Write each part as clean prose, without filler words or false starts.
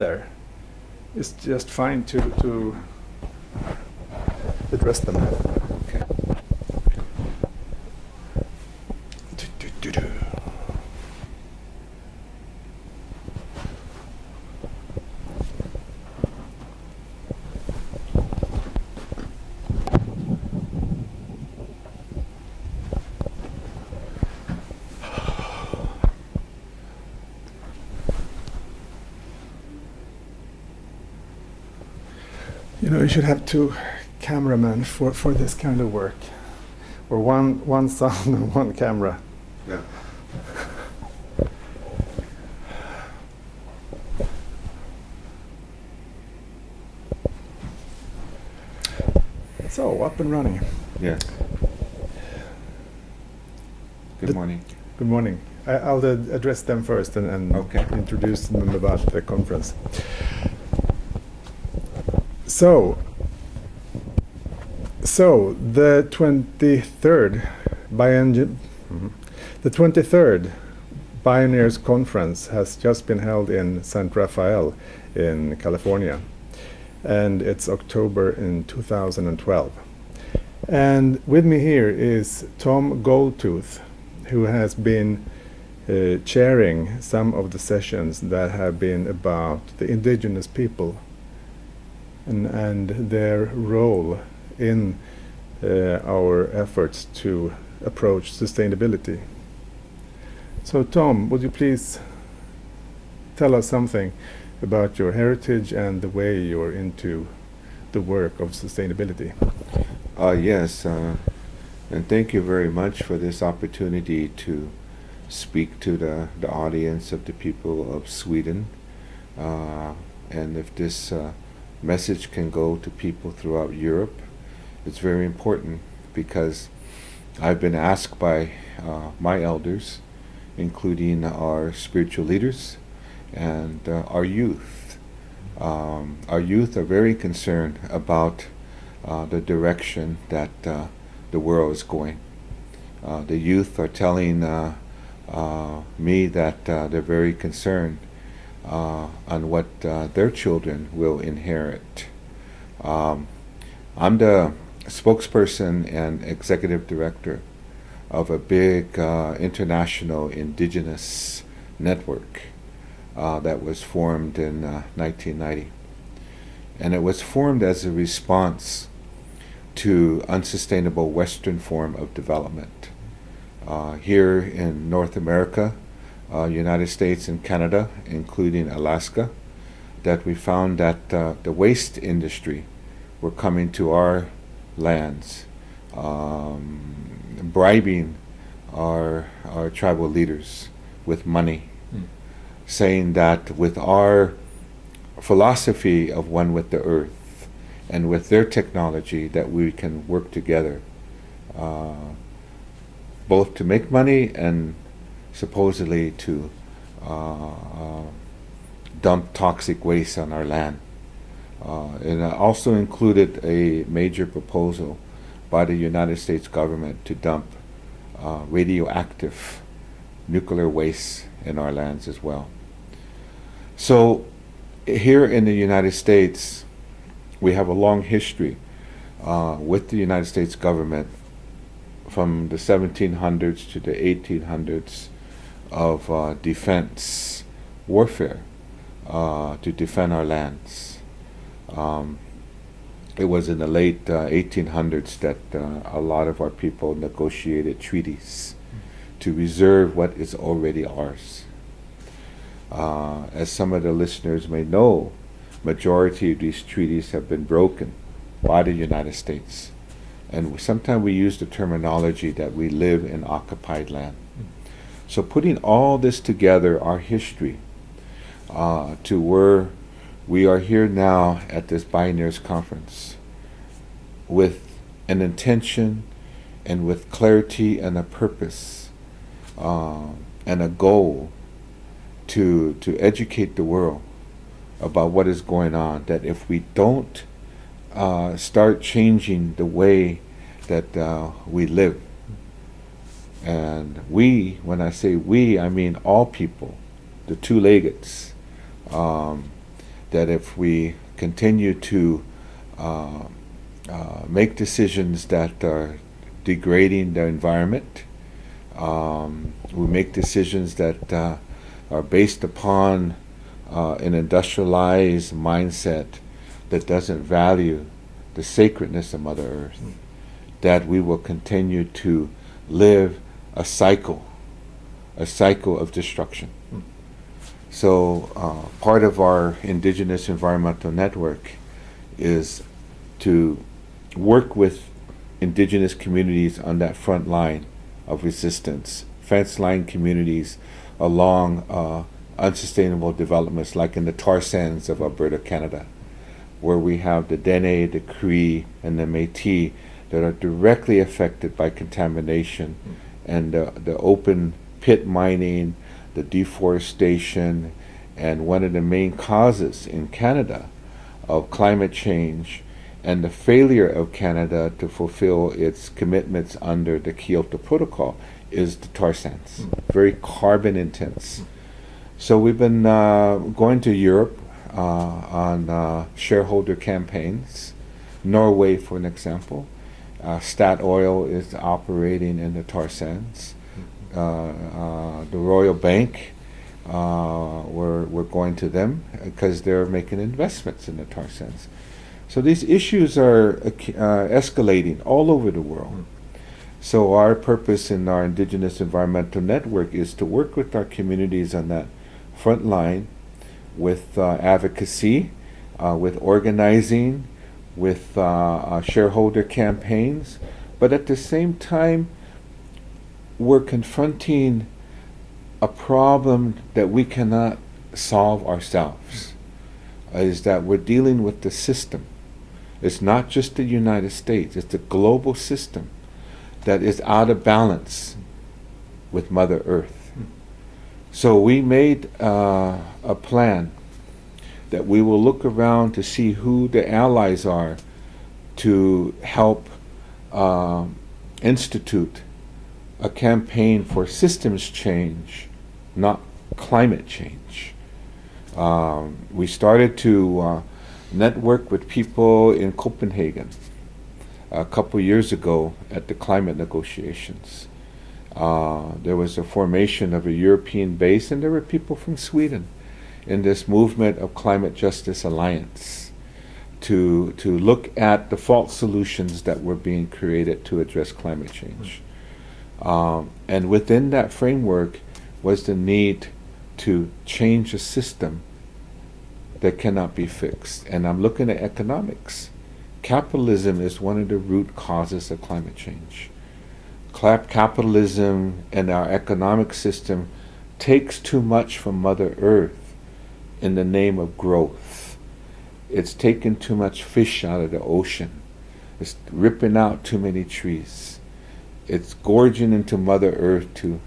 there. It's just fine to address them. Okay. You know, you should have two cameramen for this kind of work, or one sound and one camera. Yeah. So, up and running. Yeah. Good morning. Good morning. I'll address them first and Okay. introduce them about the conference. So the 23rd the 23rd Pioneers Conference has just been held in San Rafael in California, and it's October in 2012. And with me here is Tom Goldtooth, who has been chairing some of the sessions that have been about the indigenous people and their role in our efforts to approach sustainability. So Tom, would you please tell us something about your heritage and the way you're into the work of sustainability? Yes, and thank you very much for this opportunity to speak to the audience of the people of Sweden. And if this message can go to people throughout Europe, it's very important, because I've been asked by my elders, including our spiritual leaders and our youth. Our youth are very concerned about the direction that the world is going. The youth are telling me that they're very concerned on what their children will inherit. I'm the spokesperson and executive director of a big international indigenous network that was formed in 1990. And it was formed as a response to unsustainable Western form of development. Here in North America, United States and Canada, including Alaska, that we found that the waste industry were coming to our lands, bribing our tribal leaders with money, saying that with our philosophy of one with the earth and with their technology that we can work together, both to make money and supposedly to dump toxic waste on our land. And it also included a major proposal by the United States government to dump radioactive nuclear waste in our lands as well. So here in the United States, we have a long history with the United States government from the 1700s to the 1800s of defense warfare to defend our lands. It was in the late 1800s that a lot of our people negotiated treaties to reserve what is already ours. As some of the listeners may know, majority of these treaties have been broken by the United States. And sometimes we use the terminology that we live in occupied land. So putting all this together, our history, to where we are here now at this Pioneers Conference with an intention and with clarity and a purpose and a goal to educate the world about what is going on, that if we don't start changing the way that we live, and we, when I say we, I mean all people, the two-leggeds, that if we continue to uh, make decisions that are degrading the environment, we make decisions that are based upon an industrialized mindset that doesn't value the sacredness of Mother Earth, that we will continue to live a cycle of destruction. So part of our Indigenous Environmental Network is to work with indigenous communities on that front line of resistance, fence line communities along unsustainable developments like in the tar sands of Alberta, Canada, where we have the Dene, the Cree, and the Métis that are directly affected by contamination and the open pit mining, the deforestation, and one of the main causes in Canada of climate change and the failure of Canada to fulfill its commitments under the Kyoto Protocol is the tar sands, very carbon intense. So we've been going to Europe on shareholder campaigns. Norway, for an example. Statoil is operating in the tar sands. The Royal Bank, we're going to them because they're making investments in the tar sands. So these issues are escalating all over the world. So our purpose in our Indigenous Environmental Network is to work with our communities on that front line with advocacy, with organizing, with shareholder campaigns, but at the same time, we're confronting a problem that we cannot solve ourselves, is that we're dealing with the system. It's not just the United States, it's a global system that is out of balance with Mother Earth. So we made a plan that we will look around to see who the allies are to help institute a campaign for systems change, not climate change. We started to network with people in Copenhagen a couple years ago at the climate negotiations. There was a formation of a European base, and there were people from Sweden in this movement of Climate Justice Alliance to look at the false solutions that were being created to address climate change. And within that framework was the need to change a system that cannot be fixed. And I'm looking at economics. Capitalism is one of the root causes of climate change. Capitalism and our economic system takes too much from Mother Earth in the name of growth. It's taken too much fish out of the ocean. It's ripping out too many trees. It's gorging into Mother Earth to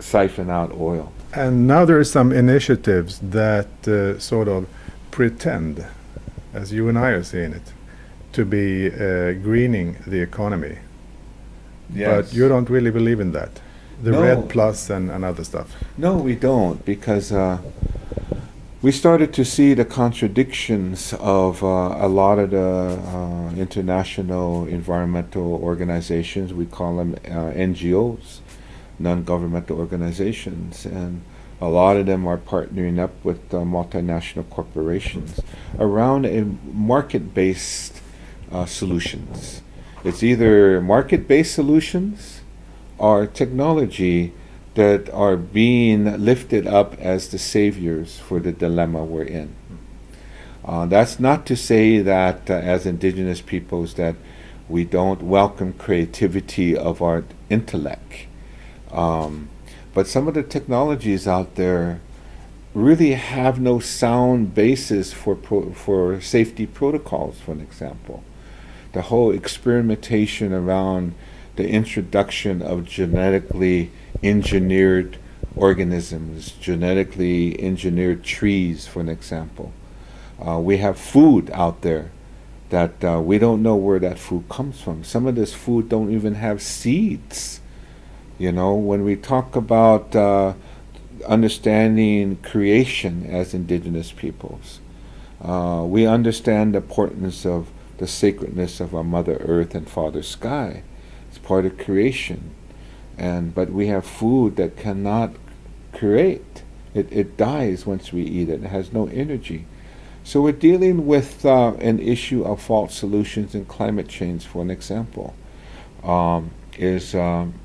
siphon out oil. And now there are some initiatives that sort of pretend, as you and I are seeing it, to be greening the economy. Yes. But you don't really believe in that? The No. Red Plus and other stuff? No, we don't, because we started to see the contradictions of a lot of the international environmental organizations. We call them NGOs, non-governmental organizations, and a lot of them are partnering up with multinational corporations around a market-based solutions. It's either market-based solutions or technology that are being lifted up as the saviors for the dilemma we're in. That's not to say that as indigenous peoples that we don't welcome creativity of our intellect. But some of the technologies out there really have no sound basis for safety protocols, for an example. The whole experimentation around the introduction of genetically engineered organisms, genetically engineered trees, for an example. We have food out there that we don't know where that food comes from. Some of this food don't even have seeds. You know, when we talk about understanding creation as indigenous peoples, We understand the importance of the sacredness of our Mother Earth and Father Sky. It's part of creation. But we have food that cannot create. It dies once we eat it. It has no energy. So we're dealing with an issue of false solutions in climate change, for an example, is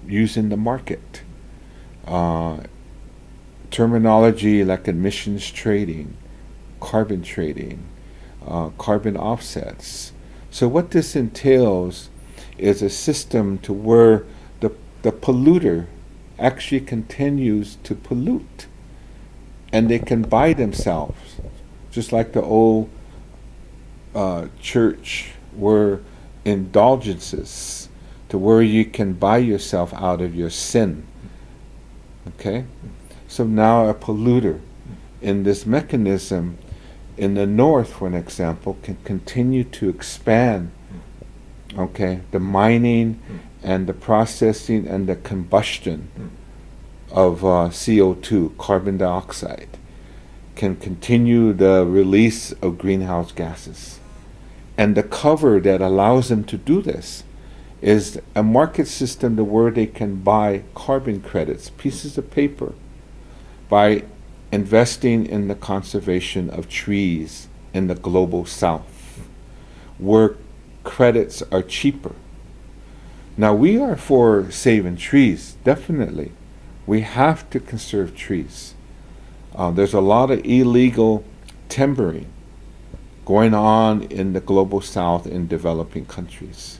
using the market. Terminology like emissions trading, carbon trading, carbon offsets. So what this entails is a system to where the polluter actually continues to pollute, and they can buy themselves, just like the old church were indulgences, to where you can buy yourself out of your sin. Okay? So now a polluter in this mechanism in the north, for an example, can continue to expand, okay, the mining and the processing and the combustion of CO2, carbon dioxide, can continue the release of greenhouse gases. And the cover that allows them to do this is a market system to where they can buy carbon credits, pieces of paper, by investing in the conservation of trees in the global south, where credits are cheaper. Now, we are for saving trees, definitely. We have to conserve trees. There's a lot of illegal timbering going on in the global south in developing countries.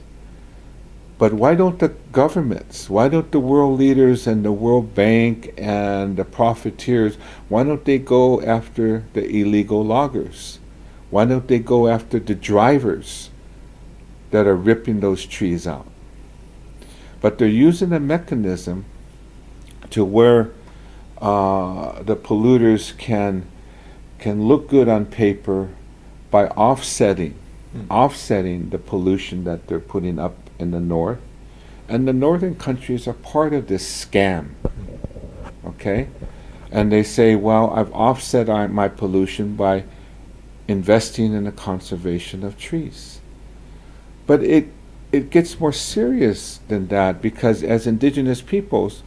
But why don't the governments, why don't the world leaders and the World Bank and the profiteers, why don't they go after the illegal loggers? Why don't they go after the drivers that are ripping those trees out? But they're using a mechanism to where the polluters can look good on paper by offsetting the pollution that they're putting up in the north. And the northern countries are part of this scam. Okay? And they say, well, I've offset my pollution by investing in the conservation of trees. But it gets more serious than that, because as indigenous peoples,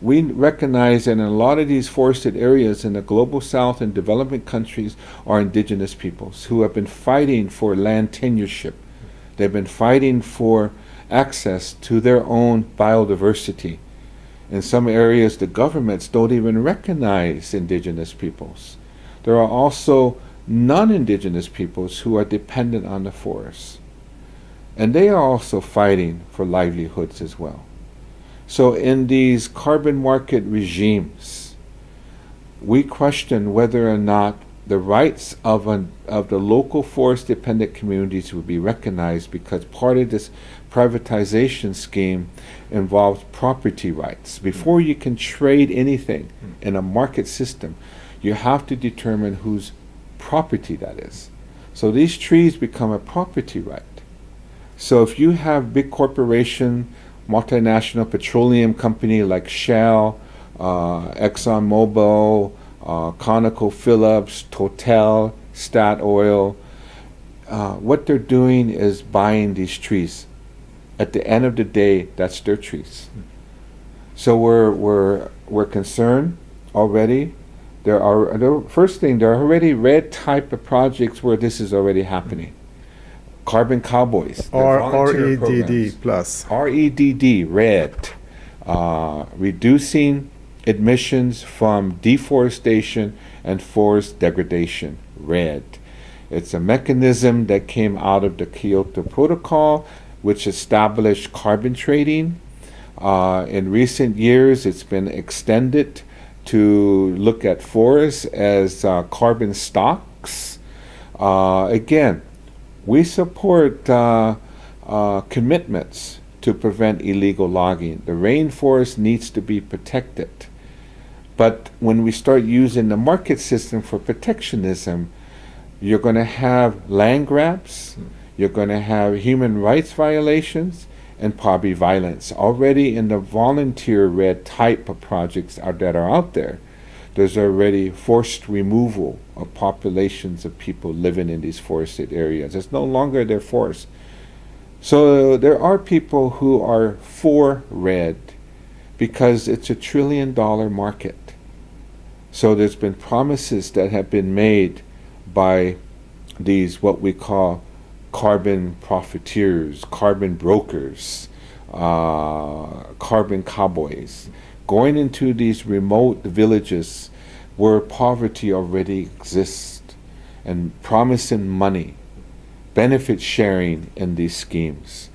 we recognize that in a lot of these forested areas in the global south and developing countries are indigenous peoples who have been fighting for land tenureship. They've been fighting for access to their own biodiversity. In some areas, the governments don't even recognize indigenous peoples. There are also non-indigenous peoples who are dependent on the forests. And they are also fighting for livelihoods as well. So in these carbon market regimes, we question whether or not the rights of the local forest-dependent communities would be recognized, because part of this privatization scheme involves property rights. Before you can trade anything in a market system, you have to determine whose property that is. So these trees become a property right. So if you have big corporation, multinational petroleum company like Shell, ExxonMobil, ConocoPhillips, Total, Statoil, what they're doing is buying these trees. At the end of the day, that's their trees. So we're concerned already. First thing, there are already red type of projects where this is already happening. Carbon Cowboys. REDD plus. REDD, red. Reducing emissions from deforestation and forest degradation, red. It's a mechanism that came out of the Kyoto Protocol, which established carbon trading. In recent years, it's been extended to look at forests as carbon stocks. Again, we support commitments to prevent illegal logging. The rainforest needs to be protected. But when we start using the market system for protectionism, you're going to have land grabs, you're going to have human rights violations, and probably violence. Already in the volunteer red type of projects that are out there, There's already forced removal of populations of people living in these forested areas. It's no longer their force. So there are people who are for red because it's a $1 trillion market. So there's been promises that have been made by these what we call carbon profiteers, carbon brokers, carbon cowboys, going into these remote villages where poverty already exists and promising money, benefit sharing in these schemes.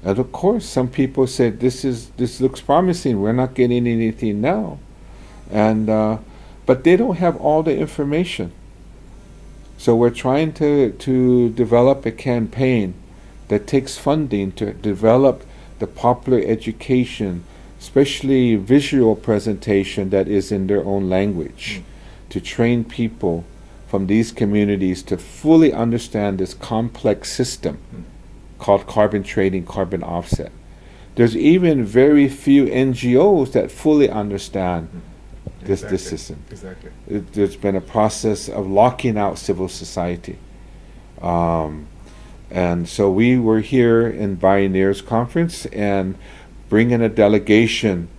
And of course, some people said, this looks promising, we're not getting anything now. And but they don't have all the information. So we're trying to develop a campaign that takes funding to develop the popular education, especially visual presentation that is in their own language, to train people from these communities to fully understand this complex system called carbon trading, carbon offset. There's even very few NGOs that fully understand this system. Exactly. There's been a process of locking out civil society. And so we were here in Pioneers Conference and bringing a delegation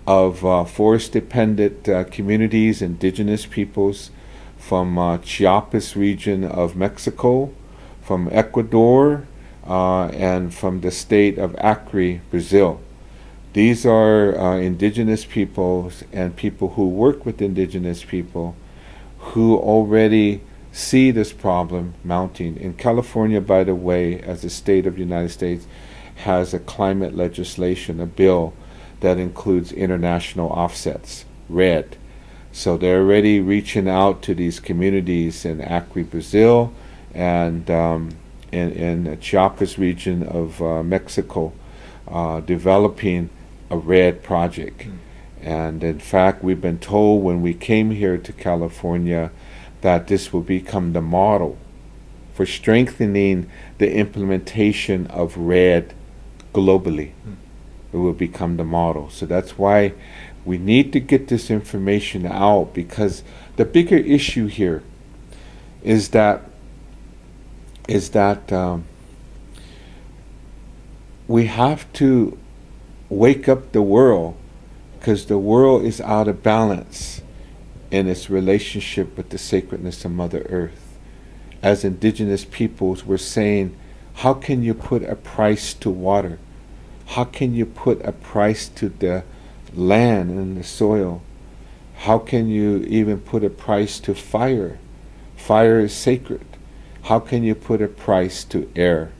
of forest-dependent communities, indigenous peoples from Chiapas region of Mexico, from Ecuador, and from the state of Acre, Brazil. These are indigenous peoples and people who work with indigenous people who already see this problem mounting. In California, by the way, as a state of the United States, has a climate legislation, a bill that includes international offsets, RED. So they're already reaching out to these communities in Acre, Brazil, and in the Chiapas region of Mexico, developing a RED project. And in fact, we've been told when we came here to California that this will become the model for strengthening the implementation of RED globally. It will become the model. So that's why we need to get this information out, because the bigger issue here is that we have to wake up the world, because the world is out of balance in its relationship with the sacredness of Mother Earth. As indigenous peoples, we're saying, how can you put a price to water? How can you put a price to the land and the soil? How can you even put a price to fire? Fire is sacred. How can you put a price to air?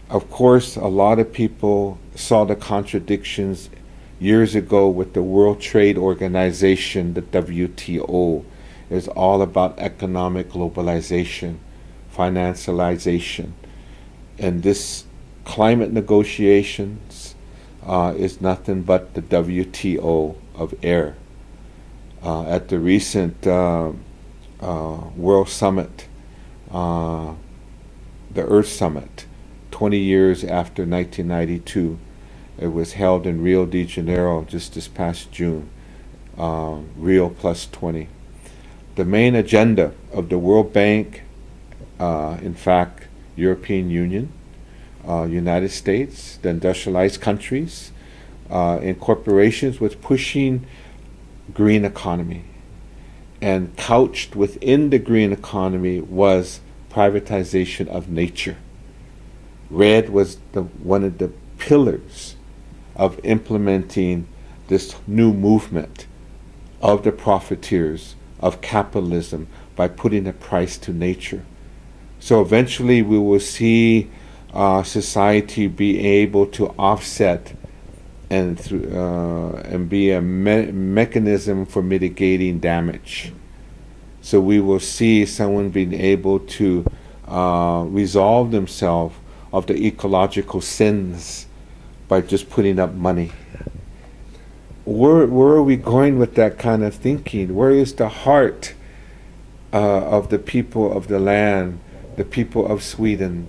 Of course, a lot of people saw the contradictions years ago with the World Trade Organization, the WTO. It's all about economic globalization, financialization. And this climate negotiations is nothing but the WTO of air. At the recent World Summit, the Earth Summit, 20 years after 1992, it was held in Rio de Janeiro just this past June, Rio plus 20. The main agenda of the World Bank, in fact, European Union, United States, the industrialized countries, and corporations was pushing green economy. And couched within the green economy was privatization of nature. RED was one of the pillars of implementing this new movement of the profiteers of capitalism by putting a price to nature. So eventually we will see society be able to offset and be a mechanism for mitigating damage. So we will see someone being able to resolve themselves of the ecological sins by just putting up money. Where are we going with that kind of thinking? Where is the heart of the people of the land, the people of Sweden?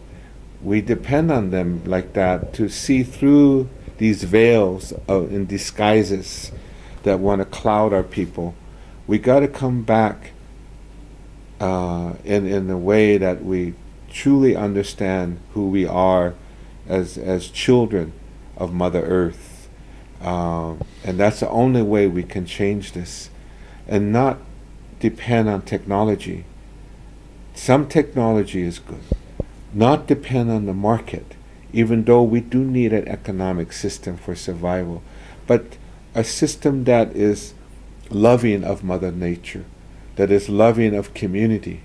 We depend on them like that to see through these veils and disguises that want to cloud our people. We got to come back in a way that we truly understand who we are as children of Mother Earth. And that's the only way we can change this, and not depend on technology. Some technology is good. Not depend on the market, even though we do need an economic system for survival, but a system that is loving of Mother Nature, that is loving of community,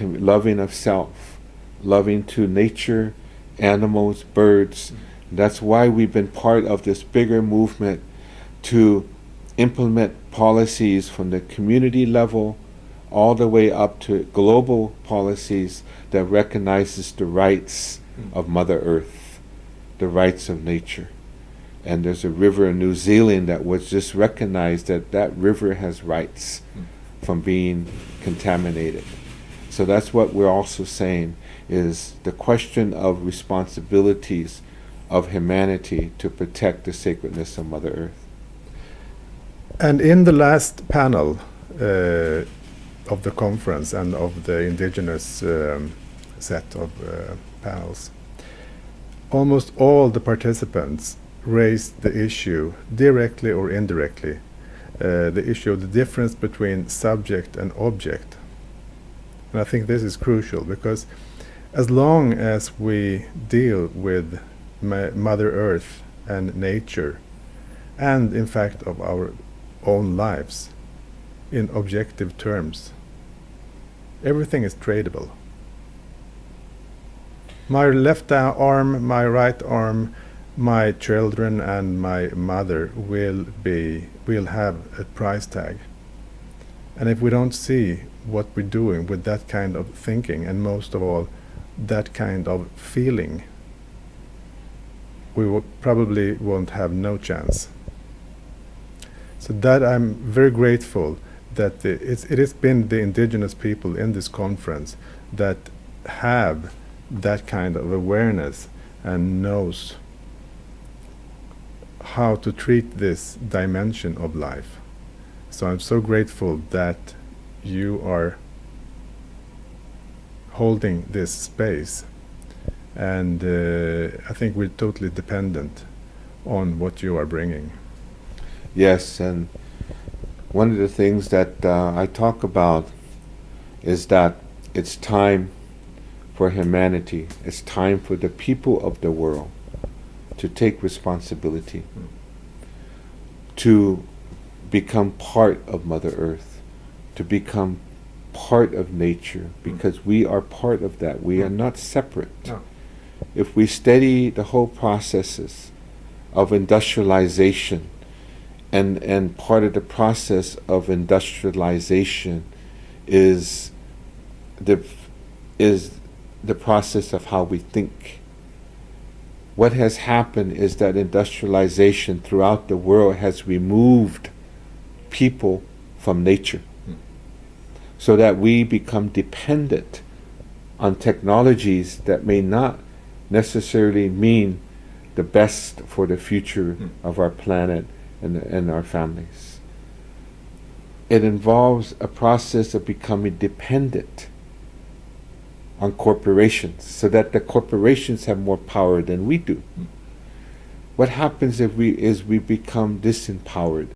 loving of self, loving to nature, animals, birds. That's why we've been part of this bigger movement to implement policies from the community level all the way up to global policies that recognizes the rights of Mother Earth, the rights of nature. And there's a river in New Zealand that was just recognized that that river has rights from being contaminated. So that's what we're also saying, is the question of responsibilities of humanity to protect the sacredness of Mother Earth. And in the last panel of the conference and of the indigenous set of panels, almost all the participants raised the issue, directly or indirectly, the issue of the difference between subject and object. And I think this is crucial, because as long as we deal with Mother Earth and nature, and in fact of our own lives, in objective terms, everything is tradable. My left arm, my right arm, my children and my mother will have a price tag. And if we don't see what we're doing with that kind of thinking, and most of all that kind of feeling, we probably won't have no chance. So that I'm very grateful that it has been the indigenous people in this conference that have that kind of awareness and knows how to treat this dimension of life. So I'm so grateful that you are holding this space, and I think we're totally dependent on what you are bringing. Yes, and one of the things that I talk about is that it's time for humanity, it's time for the people of the world to take responsibility, to become part of Mother Earth, to become part of nature, because we are part of that. We are not separate. No. If we study the whole processes of industrialization, and part of the process of industrialization is the process of how we think. What has happened is that industrialization throughout the world has removed people from nature, so that we become dependent on technologies that may not necessarily mean the best for the future of our planet and our families. It involves a process of becoming dependent on corporations, so that the corporations have more power than we do. What happens if we become disempowered?